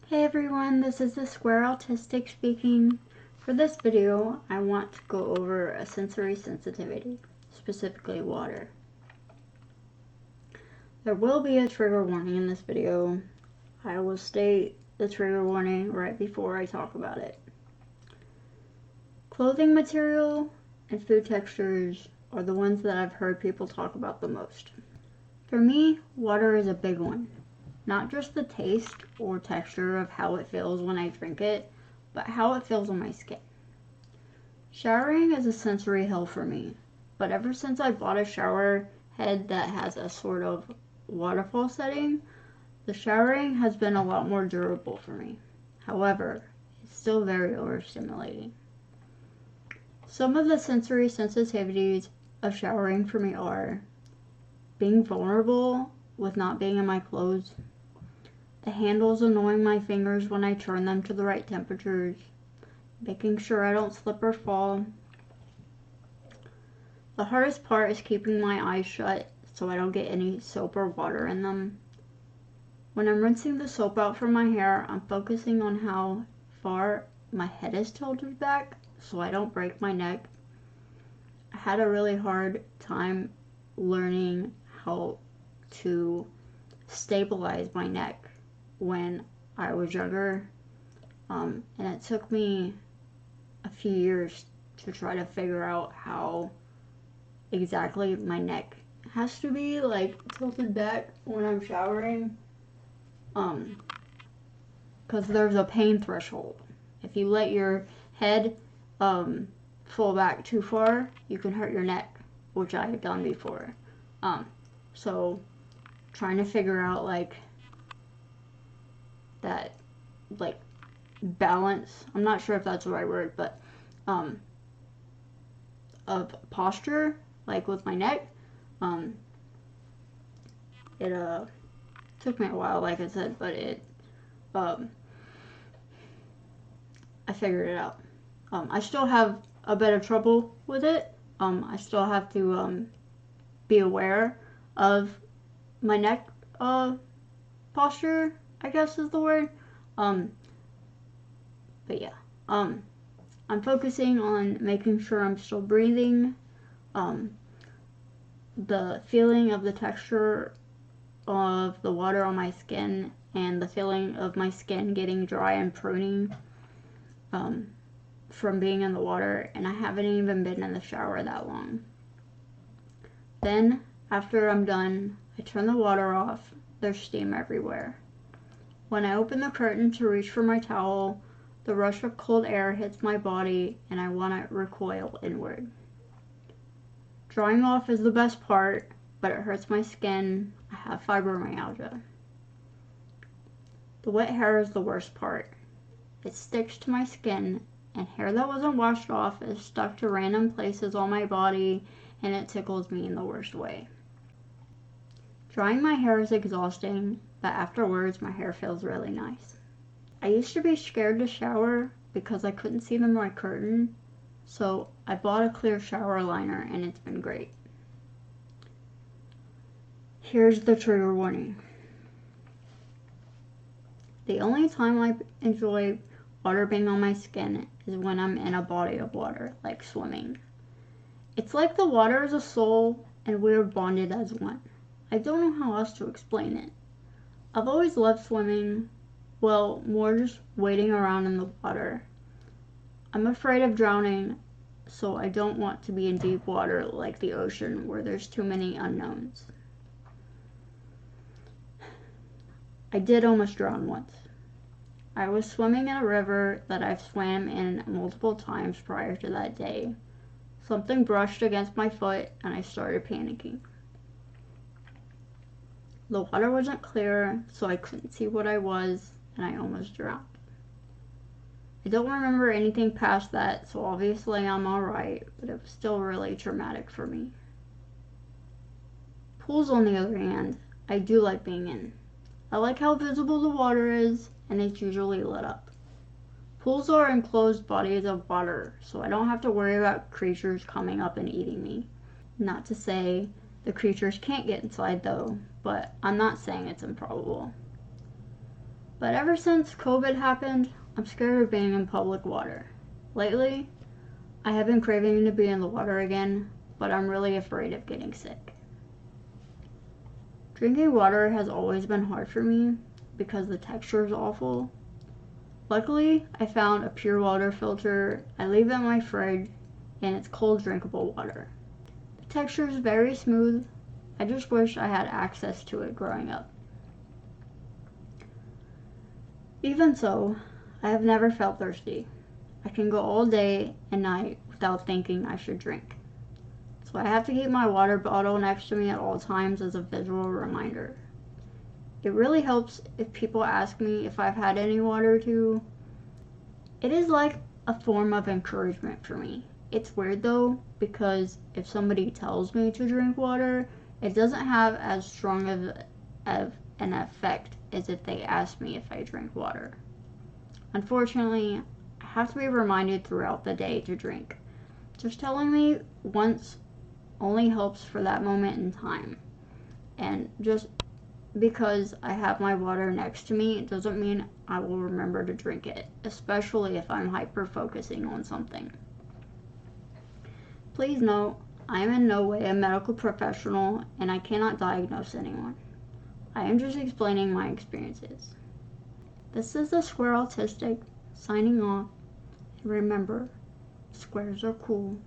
Hey everyone, this is the Square Autistic speaking. For this video, I want to go over a sensory sensitivity, specifically water. There will be a trigger warning in this video. I will state the trigger warning right before I talk about it. Clothing material and food textures are the ones that I've heard people talk about the most. For me, water is a big one. Not just the taste or texture of how it feels when I drink it, but how it feels on my skin. Showering is a sensory hell for me, but ever since I bought a shower head that has a sort of waterfall setting, the showering has been a lot more durable for me. However, it's still very overstimulating. Some of the sensory sensitivities of showering for me are being vulnerable with not being in my clothes, the handles annoying my fingers when I turn them to the right temperatures, making sure I don't slip or fall. The hardest part is keeping my eyes shut so I don't get any soap or water in them. When I'm rinsing the soap out from my hair, I'm focusing on how far my head is tilted back so I don't break my neck. I had a really hard time learning how to stabilize my neck when I was younger, and it took me a few years to try to figure out how exactly my neck has to be like tilted back when I'm showering, because there's a pain threshold. If you let your head fall back too far, you can hurt your neck, which I have done before. So trying to figure out that balance, I'm not sure if that's the right word, but of posture, like with my neck, it took me a while, like I said, but I figured it out. I still have a bit of trouble with it. I still have to be aware of my neck posture, I guess is the word. But yeah, I'm focusing on making sure I'm still breathing. The feeling of the texture of the water on my skin and the feeling of my skin getting dry and pruning from being in the water, and I haven't even been in the shower that long. Then, after I'm done, I turn the water off. There's steam everywhere. When I open the curtain to reach for my towel, the rush of cold air hits my body and I want to recoil inward. Drying off is the best part, but it hurts my skin. I have fibromyalgia. The wet hair is the worst part. It sticks to my skin, and hair that wasn't washed off is stuck to random places on my body, and it tickles me in the worst way. Drying my hair is exhausting, but afterwards my hair feels really nice. I used to be scared to shower because I couldn't see my curtain, so I bought a clear shower liner and it's been great. Here's the trigger warning. The only time I enjoy water being on my skin is when I'm in a body of water, like swimming. It's like the water is a soul and we're bonded as one. I don't know how else to explain it. I've always loved swimming, well, more just wading around in the water. I'm afraid of drowning, so I don't want to be in deep water like the ocean where there's too many unknowns. I did almost drown once. I was swimming in a river that I've swam in multiple times prior to that day. Something brushed against my foot and I started panicking. The water wasn't clear, so I couldn't see what I was, and I almost drowned. I don't remember anything past that, so obviously I'm alright, but it was still really traumatic for me. Pools, on the other hand, I do like being in. I like how visible the water is, and it's usually lit up. Pools are enclosed bodies of water, so I don't have to worry about creatures coming up and eating me. Not to say the creatures can't get inside though, but I'm not saying it's improbable. But ever since COVID happened, I'm scared of being in public water. Lately, I have been craving to be in the water again, but I'm really afraid of getting sick. Drinking water has always been hard for me because the texture is awful. Luckily, I found a pure water filter. I leave it in my fridge, and it's cold drinkable water. The texture is very smooth. I just wish I had access to it growing up. Even so, I have never felt thirsty. I can go all day and night without thinking I should drink. So I have to keep my water bottle next to me at all times as a visual reminder. It really helps if people ask me if I've had any water too. It is like a form of encouragement for me. It's weird though, because if somebody tells me to drink water, it doesn't have as strong of an effect as if they ask me if I drink water. Unfortunately, I have to be reminded throughout the day to drink. Just telling me once only helps for that moment in time. And just because I have my water next to me doesn't mean I will remember to drink it, especially if I'm hyper-focusing on something. Please note, I am in no way a medical professional and I cannot diagnose anyone. I am just explaining my experiences. This is the Square Autistic signing off. And remember, squares are cool.